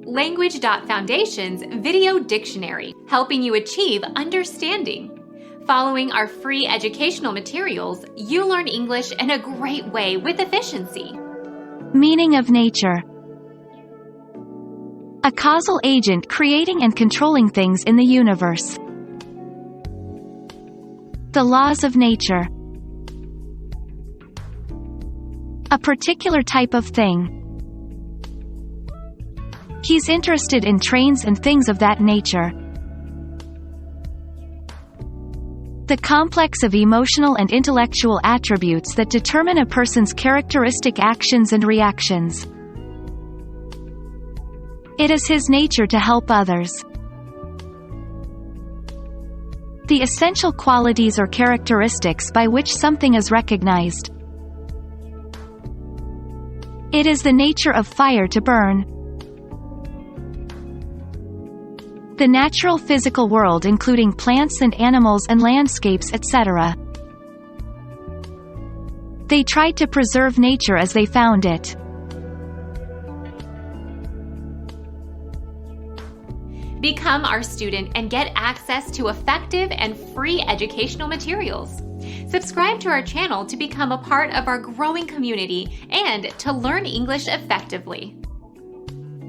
Language.Foundation's Video Dictionary, helping you achieve understanding. Following our free educational materials, you learn English in a great way with efficiency. Meaning of nature. A causal agent creating and controlling things in the universe. The laws of nature. A particular type of thing. He's interested in trains and things of that nature. The complex of emotional and intellectual attributes that determine a person's characteristic actions and reactions. It is his nature to help others. The essential qualities or characteristics by which something is recognized. It is the nature of fire to burn. The natural physical world including plants and animals and landscapes etc. They tried to preserve nature as they found it. Become our student and get access to effective and free educational materials. Subscribe to our channel to become a part of our growing community and to learn English effectively.